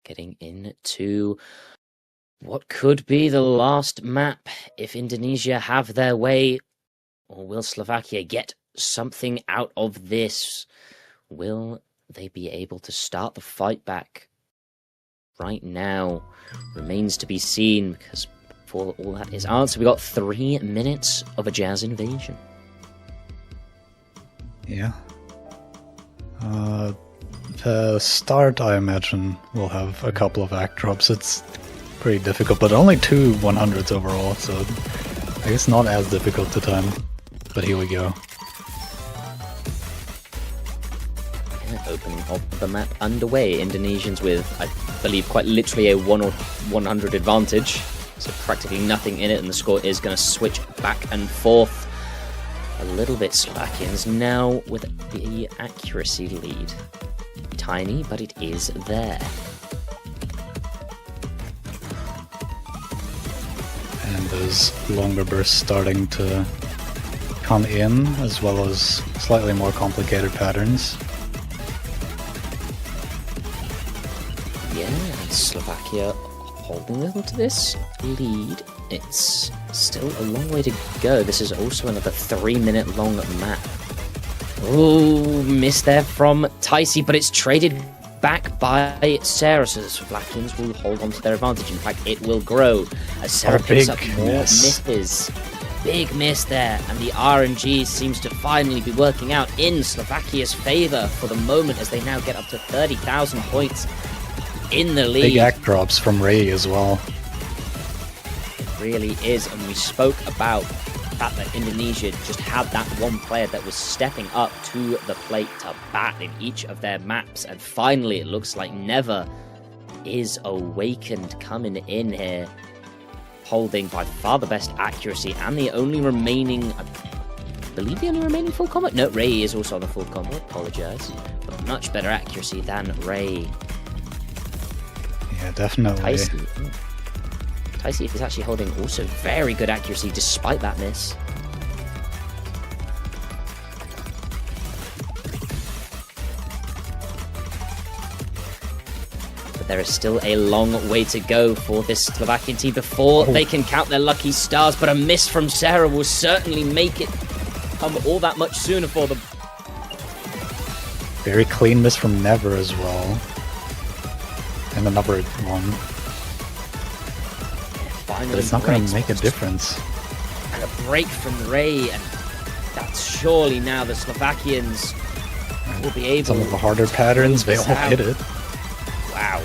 Getting into what could be the last map if Indonesia have their way, or will Slovakia get something out of this? Will they be able to start the fight back? Right now remains to be seen, because before all that is answered, we got 3 minutes of a Jazz invasion. Yeah. The start, I imagine, will have a couple of act drops. It's pretty difficult, but only 2 100s overall, so I guess not as difficult to time. But here we go. Yeah, opening of the map underway. Indonesians with, I believe, quite literally a 1 or 100 advantage. So practically nothing in it, and the score is going to switch back and forth a little bit. Slovakians now with the accuracy lead. Tiny, but it is there. And those longer bursts starting to come in, as well as slightly more complicated patterns. Yeah, and Slovakia holding on to this lead. It's still a long way to go. This is also another 3-minute long map. Oh, missed there from TAIKO, but it's traded back by Sarah, so the Slovakians will hold on to their advantage. In fact, it will grow as Sarah picks up more misses. Big miss there, and the RNG seems to finally be working out in Slovakia's favour for the moment, as they now get up to 30,000 points in the lead. Big act drops from Ray as well. It really is, and we spoke about the fact that Indonesia just had that one player that was stepping up to the plate to bat in each of their maps, and finally it looks like Never is awakened, coming in here, holding by far the best accuracy and the only remaining, I believe the only remaining full combo? No, Ray is also on the full combo, apologise, but much better accuracy than Ray. Yeah, definitely. TAIKO is actually holding also very good accuracy despite that miss. But there is still a long way to go for this Slovakian team before they can count their lucky stars, but a miss from Sarah will certainly make it come all that much sooner for them. Very clean miss from Never as well. And another one. Finally, but it's not going to make a difference. And a break from Ray, and That's surely now the Slovakians will be able. Some of the harder patterns, they all hit it. Wow.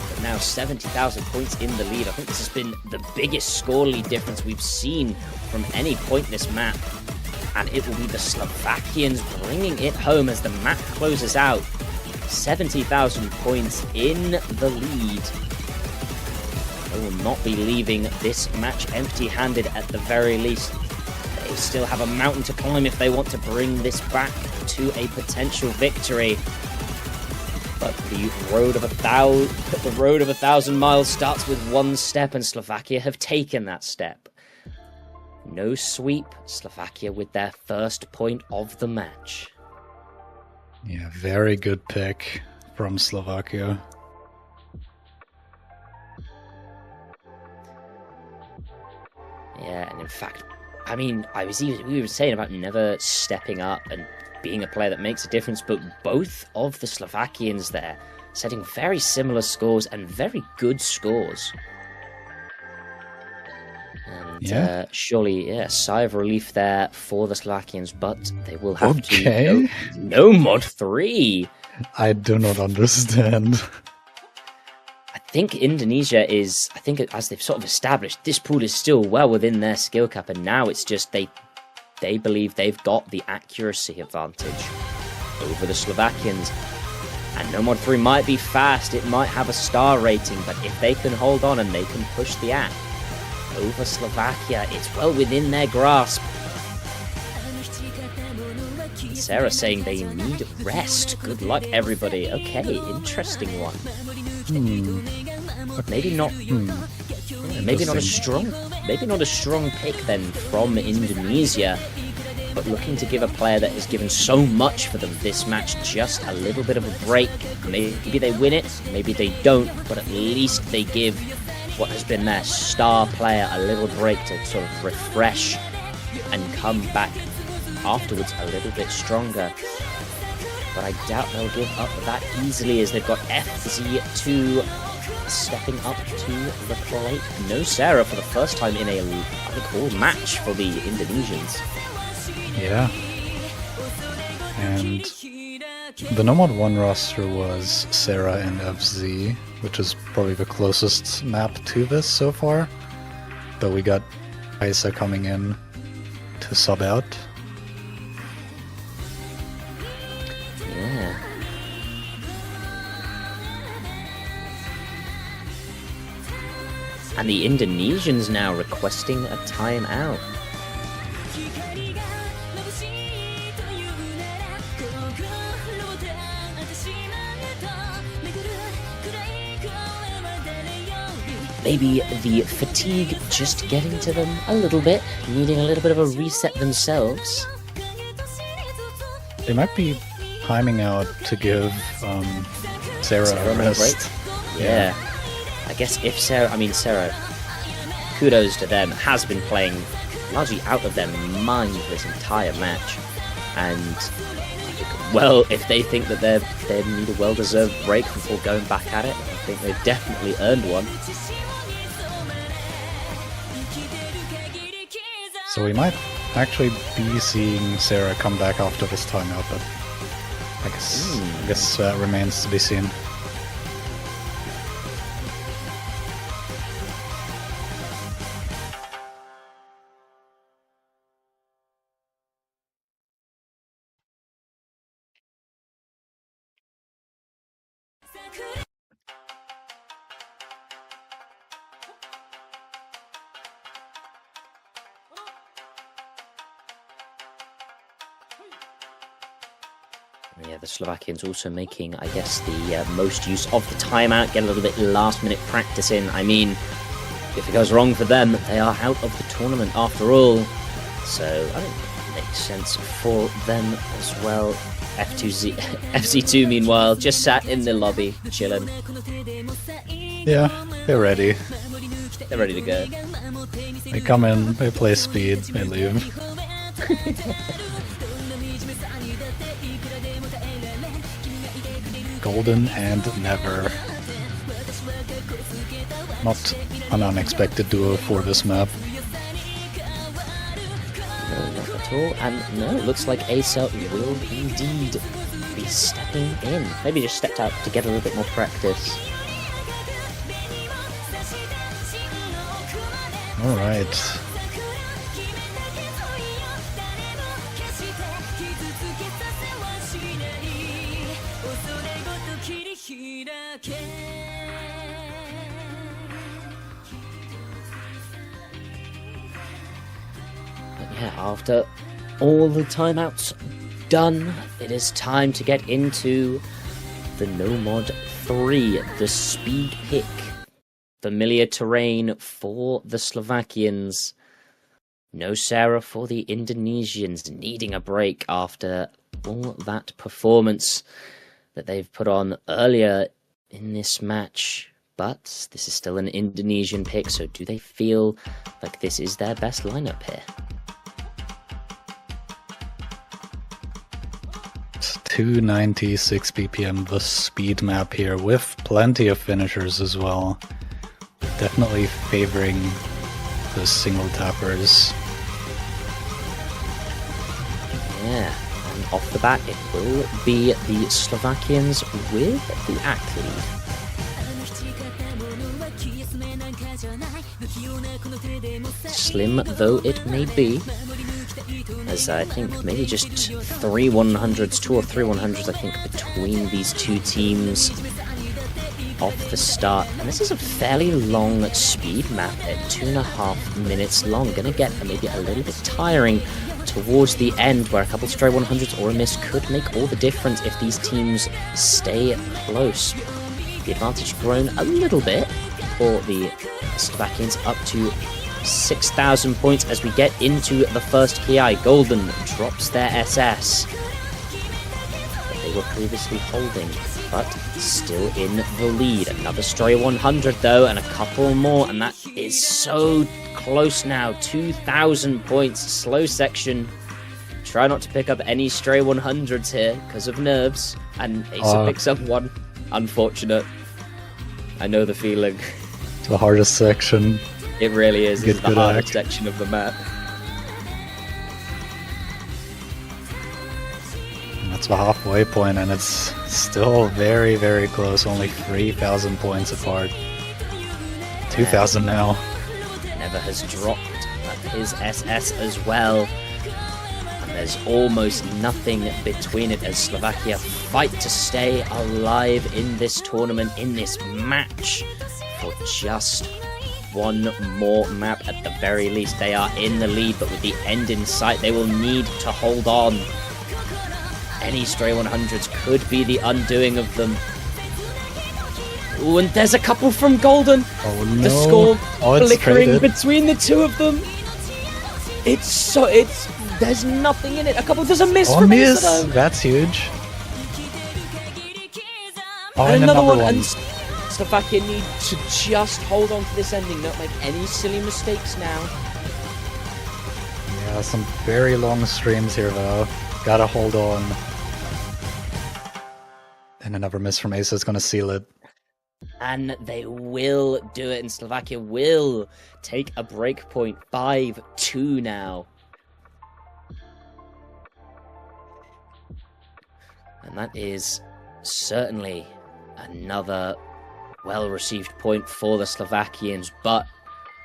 But now 70,000 points in the lead. I think this has been the biggest score lead difference we've seen from any point in this map. And it will be the Slovakians bringing it home as the map closes out. 70,000 points in the lead. They will not be leaving this match empty-handed at the very least. They still have a mountain to climb if they want to bring this back to a potential victory. But the road of a thousand miles starts with one step, and Slovakia have taken that step. No sweep, Slovakia with their first point of the match. Yeah, very good pick from Slovakia. Yeah, and in fact, I mean, we were saying about never stepping up and being a player that makes a difference, but both of the Slovakians there setting very similar scores and very good scores. And surely, a sigh of relief there for the Slovakians, but they will have to go no mod 3. I do not understand. I think Indonesia is, as they've sort of established, this pool is still well within their skill cap, and now it's just they believe they've got the accuracy advantage over the Slovakians. And no mod 3 might be fast, it might have a star rating, but if they can hold on and they can push the app over Slovakia, it's well within their grasp. Sarah saying they need rest. Good luck, everybody. Okay, interesting one. Maybe not. Maybe not a strong pick then from Indonesia, but looking to give a player that has given so much for them this match just a little bit of a break. Maybe they win it, maybe they don't, but at least they give what has been their star player a little break to sort of refresh and come back afterwards a little bit stronger. But I doubt they'll give up that easily, as they've got FZ2 stepping up to the plate. No Sarah for the first time in a, I think, all match for the Indonesians. Yeah. And the Nomad 1 roster was Sarah and FZ, which is probably the closest map to this so far. But we got Isa coming in to sub out. Yeah. And the Indonesians now requesting a timeout. Maybe the fatigue just getting to them a little bit, needing a little bit of a reset themselves. They might be timing out to give Sarah a rest. Yeah. I guess if Sarah, kudos to them, has been playing largely out of their mind this entire match. And, well, if they think that they need a well-deserved break before going back at it, I think they've definitely earned one. So we might actually be seeing Sarah come back after this timeout, but I guess that remains to be seen. Yeah, the Slovakians also making, I guess, the most use of the timeout, get a little bit last-minute practice in. I mean, if it goes wrong for them, they are out of the tournament after all. So, I think it makes sense for them as well. FZ2, meanwhile, just sat in the lobby, chilling. Yeah, they're ready. They're ready to go. They come in, they play speed, they leave. Golden and Never. Not an unexpected duo for this map. at all. And no, it looks like Asa will indeed be stepping in. Maybe just stepped out to get a little bit more practice. All right. Yeah, after all the timeouts done, it is time to get into the No Mod 3, the speed pick. Familiar terrain for the Slovakians. No Sarah for the Indonesians, needing a break after all that performance that they've put on earlier in this match. But this is still an Indonesian pick, so do they feel like this is their best lineup here? 296 BPM, the speed map here, with plenty of finishers as well. Definitely favoring the single tappers. Yeah, and off the bat, it will be the Slovakians with the act lead. Slim though it may be, as I think maybe just 3 100s, 2 or 3 100s, I think, between these two teams off the start. And this is a fairly long speed map at 2.5 minutes long. Gonna get maybe a little bit tiring towards the end, where a couple stray 100s or a miss could make all the difference if these teams stay close. The advantage grown a little bit for the Slovakians, up to 6,000 points as we get into the first KI. Golden drops their SS that they were previously holding, but still in the lead. Another stray 100 though, and a couple more, and that is so close now. 2,000 points. Slow section. Try not to pick up any stray 100s here because of nerves, and Asa picks up one. Unfortunate. I know the feeling. It's the hardest section. It really is. This is the hardest section of the map. And that's the halfway point, and it's still very, very close. Only 3,000 points apart. 2,000 now. Never has dropped his SS as well. And there's almost nothing between it as Slovakia fight to stay alive in this tournament, in this match, for just one more map at the very least. They are in the lead, but with the end in sight, they will need to hold on. Any stray 100s could be the undoing of them. Ooh, and there's a couple from Golden. Oh no. The score flickering traded between the two of them. There's nothing in it. There's a miss from miss. Asa, though. That's huge. Oh, and another one. one. And Slovakia need to just hold on to this ending, not make any silly mistakes now. Yeah, some very long streams here though. Gotta hold on. And another miss from Asa is gonna seal it. And they will do it, and Slovakia will take a break point. 5-2 now. And that is certainly another well-received point for the Slovakians, but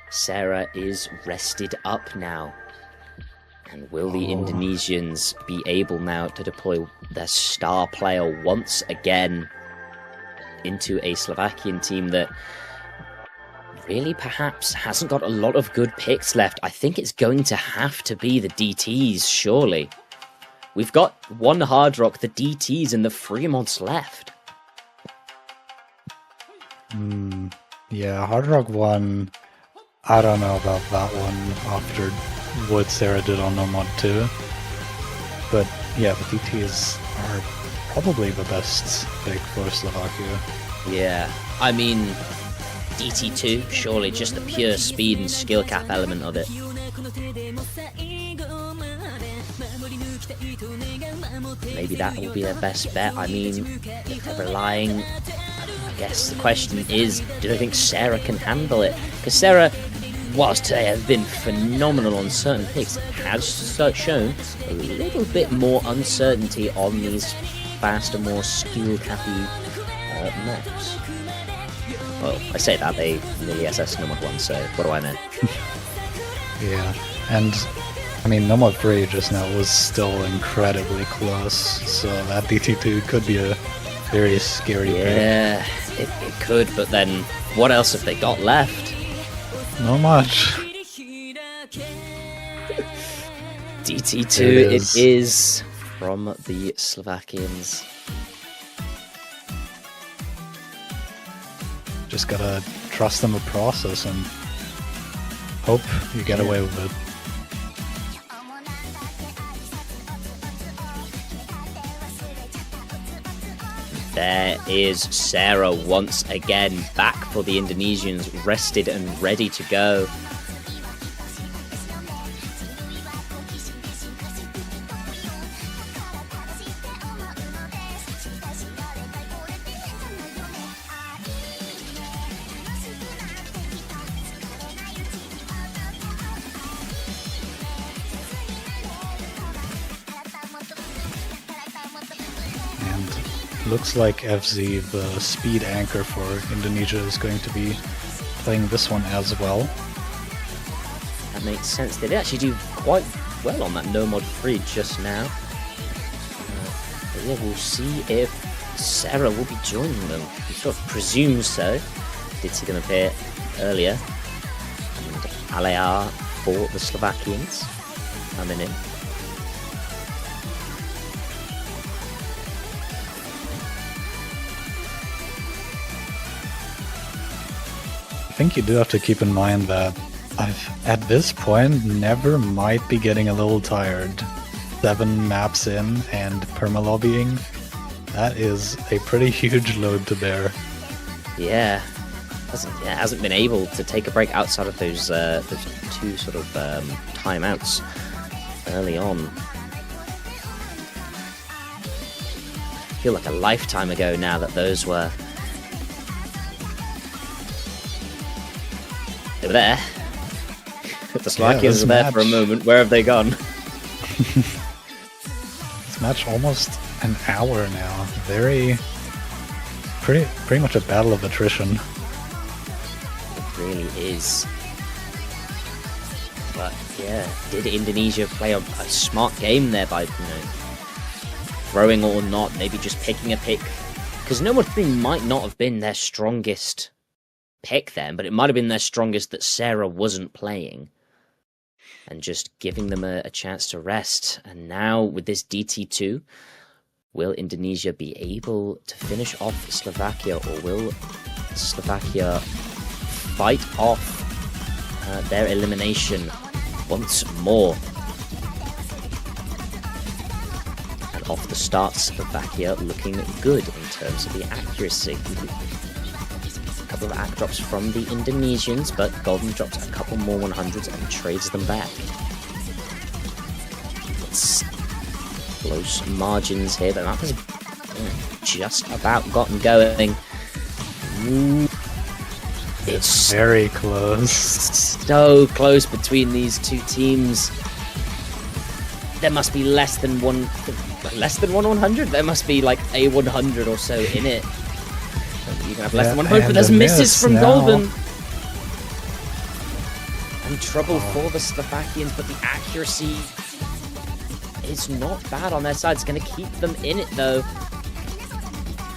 Sarah is rested up now. And will the Indonesians be able now to deploy their star player once again into a Slovakian team that really perhaps hasn't got a lot of good picks left? I think it's going to have to be the DTs, surely. We've got one Hard Rock, the DTs, and the free mods left. Yeah, Hard Rock 1, I don't know about that one after what Sarah did on No Mod 2. But yeah, the DTs are probably the best pick for Slovakia. Yeah, I mean, DT2, surely just the pure speed and skill cap element of it. Maybe that will be their best bet. I mean, if they're relying, I guess the question is, do they think Sarah can handle it? Because Sarah whilst they have been phenomenal on certain picks, has shown a little bit more uncertainty on these faster, more skill-cappy maps. Well, I say that, they nearly SS Nomad 1, so what do I know? Yeah, and I mean, Nomad 3 just now was still incredibly close, so that DT2 could be a very scary pick. Yeah, it could, but then what else have they got left? Not much. DT2 it is from the Slovakians. Just gotta trust in the process and hope you get away with it. There is Sarah once again back for the Indonesians, rested and ready to go. Looks like FZ, the speed anchor for Indonesia, is going to be playing this one as well. That makes sense. They did actually do quite well on that No Mod 3 just now. But yeah, we'll see if Sarah will be joining them. We sort of presume so. Did see them appear earlier. And Alear for the Slovakians coming in. I think you do have to keep in mind that I've, at this point, never might be getting a little tired. 7 maps in and perma-lobbying, that is a pretty huge load to bear. Yeah, hasn't been able to take a break outside of those 2 sort of timeouts early on. I feel like a lifetime ago now that those were. They were there. The Slovakians were there for a moment. Where have they gone? This match almost an hour now. Pretty much a battle of attrition. It really is. But yeah, did Indonesia play a smart game there by, throwing or not, maybe just picking a pick? Because No Mod 3 might not have been their strongest pick then, but it might have been their strongest that Sarah wasn't playing, and just giving them a chance to rest. And now with this DT2, will Indonesia be able to finish off Slovakia, or will Slovakia fight off their elimination once more? And off the start, Slovakia looking good in terms of the accuracy. A couple of act drops from the Indonesians, but Golden drops a couple more 100s and trades them back. It's close margins here, but that has just about gotten going. It's very close. So close between these two teams. There must be less than one 100. There must be like a 100 or so in it. You can have less than 100, but there's misses from Golden. And trouble for the Slovakians, but the accuracy is not bad on their side. It's going to keep them in it, though.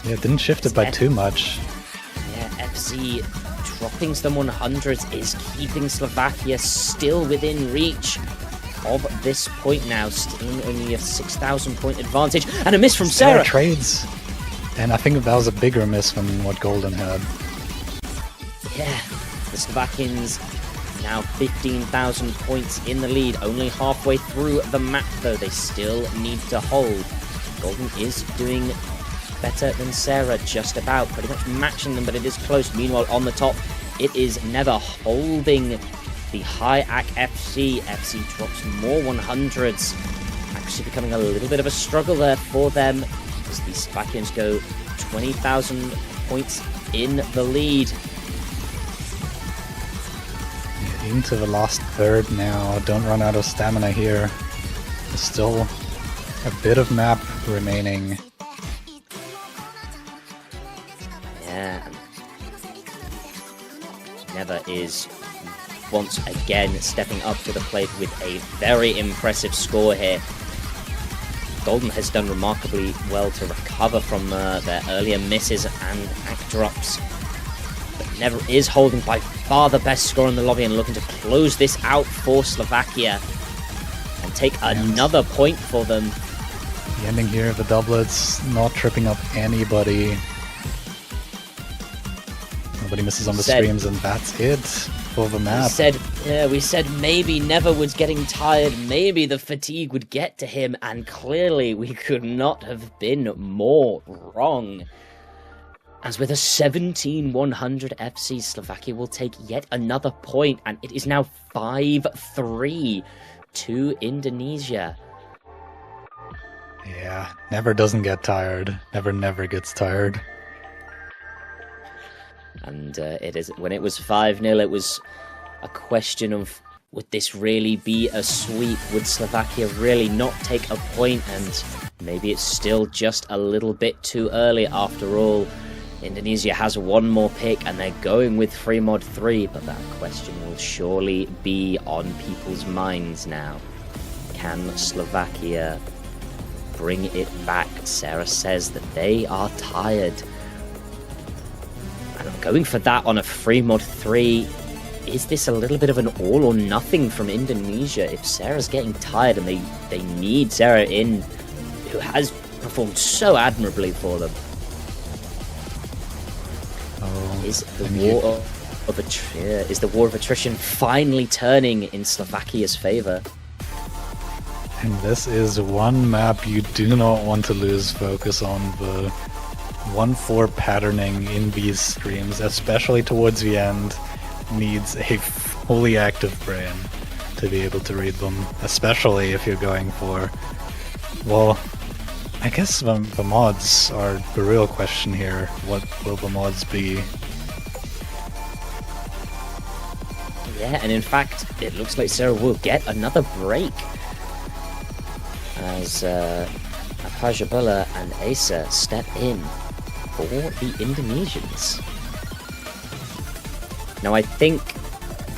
Yeah, it didn't shift it by too much. Yeah, FC dropping some 100s is keeping Slovakia still within reach of this point now. Still only a 6,000 point advantage. And a miss from Sarah. Trades. And I think that was a bigger miss than what Golden had. Yeah, the Slovakians now 15,000 points in the lead. Only halfway through the map, though. They still need to hold. Golden is doing better than Sarah, just about. Pretty much matching them, but it is close. Meanwhile, on the top, it is Never holding the high AC FC. FC drops more 100s. Actually becoming a little bit of a struggle there for them, as the Slovakians go 20,000 points in the lead. into the last third now. Don't run out of stamina here. There's still a bit of map remaining. Yeah. Never is once again stepping up to the plate with a very impressive score here. Golden has done remarkably well to recover from their earlier misses and act drops. But Never is holding by far the best score in the lobby and looking to close this out for Slovakia and take another point for them. The ending here, the doublets, not tripping up anybody. Nobody misses on the streams, and that's it for the map. We said maybe Never was getting tired, maybe the fatigue would get to him, and clearly we could not have been more wrong. As with a 17-100 FC, Slovakia will take yet another point, and it is now 5-3 to Indonesia. Yeah, Never doesn't get tired. Never gets tired. And when it was 5-0, it was a question of, would this really be a sweep? Would Slovakia really not take a point? And maybe it's still just a little bit too early after all. Indonesia has one more pick and they're going with free mod 3, but that question will surely be on people's minds now. Can Slovakia bring it back? Sarah says that they are tired. And I'm going for that on a free mod 3. Is this a little bit of an all or nothing from Indonesia? If Sarah's getting tired and they need Sarah in, who has performed so admirably for them. Is the war of attrition finally turning in Slovakia's favor? And this is one map you do not want to lose focus on. The 1-4 patterning in these streams, especially towards the end, needs a fully active brain to be able to read them, especially if you're going for, well, I guess the mods are the real question here. What will the mods be? Yeah, and in fact, it looks like Sarah will get another break as Apajabula and Asa step in for the Indonesians. Now, I think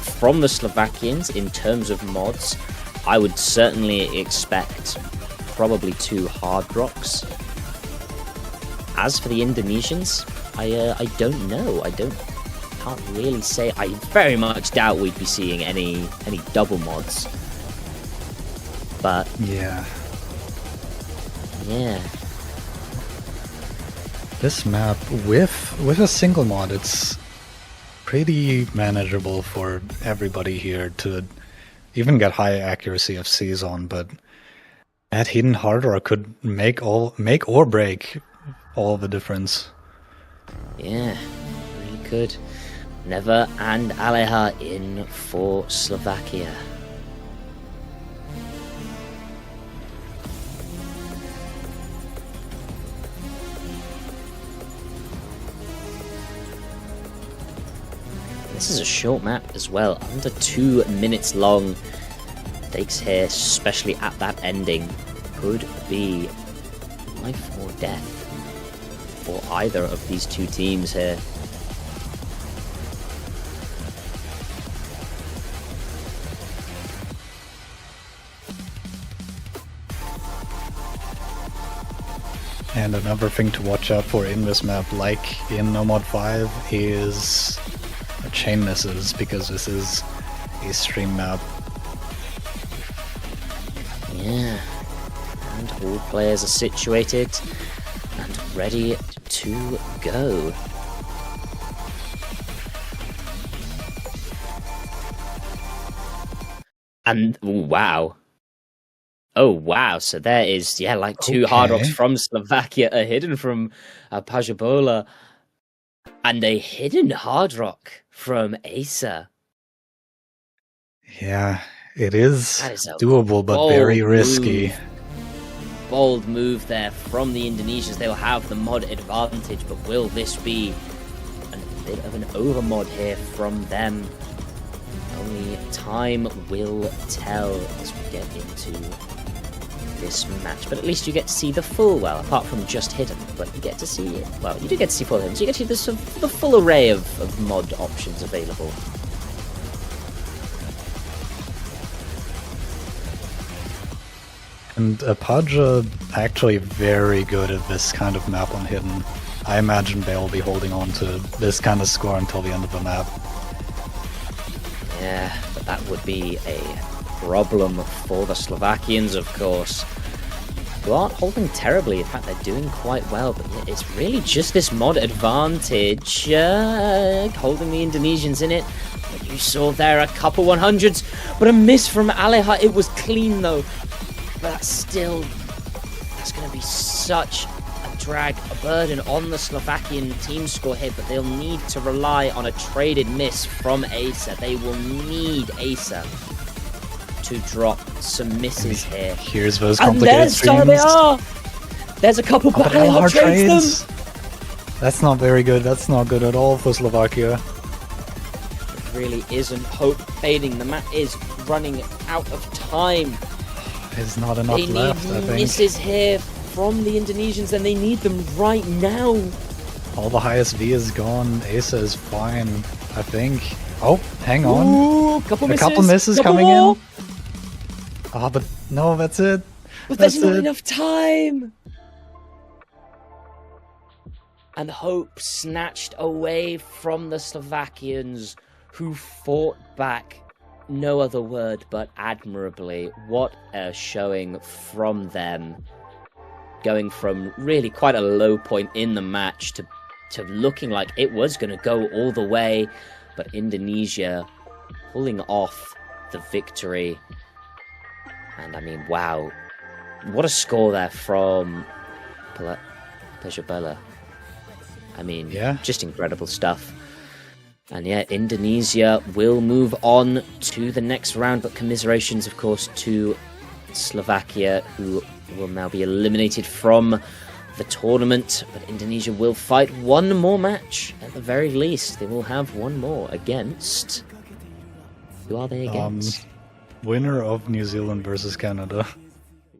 from the Slovakians, in terms of mods, I would certainly expect probably 2 hard rocks. As for the Indonesians, I don't know. Can't really say. I very much doubt we'd be seeing any double mods. But yeah. This map with a single mod, it's pretty manageable for everybody here to even get high accuracy FCs on, but that hidden hard rock could make or break all the difference. Yeah, really could. Never and Aleha in for Slovakia. This is a short map as well, under 2 minutes long. Stakes here, especially at that ending, could be life or death for either of these two teams here. And another thing to watch out for in this map, like in No Mod 5, is chain misses, because this is a stream map. Yeah, and all players are situated and ready to go. And wow. Oh wow, so there is, like 2 hard rocks from Slovakia, a hidden from Pajabola, and a hidden hard rock from Asa. Yeah, it is doable, but very risky. Bold move there from the Indonesians. They will have the mod advantage, but will this be a bit of an overmod here from them? Only time will tell as we get into this match. But at least you get to see the full, well, apart from just hidden, but you get to see it. Well, you do get to see full hidden, so you get to see the full array of mod options available. And Apaja actually very good at this kind of map on hidden. I imagine they'll be holding on to this kind of score until the end of the map. Yeah, but that would be a problem for the Slovakians, of course, who aren't holding terribly. In fact, they're doing quite well, but yeah, it's really just this mod advantage holding the Indonesians in it. But you saw there a couple 100s, but a miss from Aleha. It was clean, though. But that's going to be such a drag, a burden on the Slovakian team score here, but they'll need to rely on a traded miss from Asa. They will need Asa to drop some misses here. Here's those complicated streams. They are! There's a couple, but Aleha trades them! That's not very good. That's not good at all for Slovakia. It really isn't. Hope fading. The map is running out of time. There's not enough left, I think. They need misses here from the Indonesians, and they need them right now. All the highest V is gone. Asa is fine, I think. Oh, hang on. Ooh, a couple misses coming more. in. Ah, but no, that's it. But there's not enough time. And hope snatched away from the Slovakians, who fought back. No other word but admirably. What a showing from them. Going from really quite a low point in the match to looking like it was going to go all the way. But Indonesia pulling off the victory. And I mean, wow. What a score there from Pejabella. I mean, yeah, just incredible stuff. And yeah, Indonesia will move on to the next round, but commiserations, of course, to Slovakia, who will now be eliminated from the tournament. But Indonesia will fight one more match, at the very least. They will have one more against... Who are they against? Winner of New Zealand versus Canada.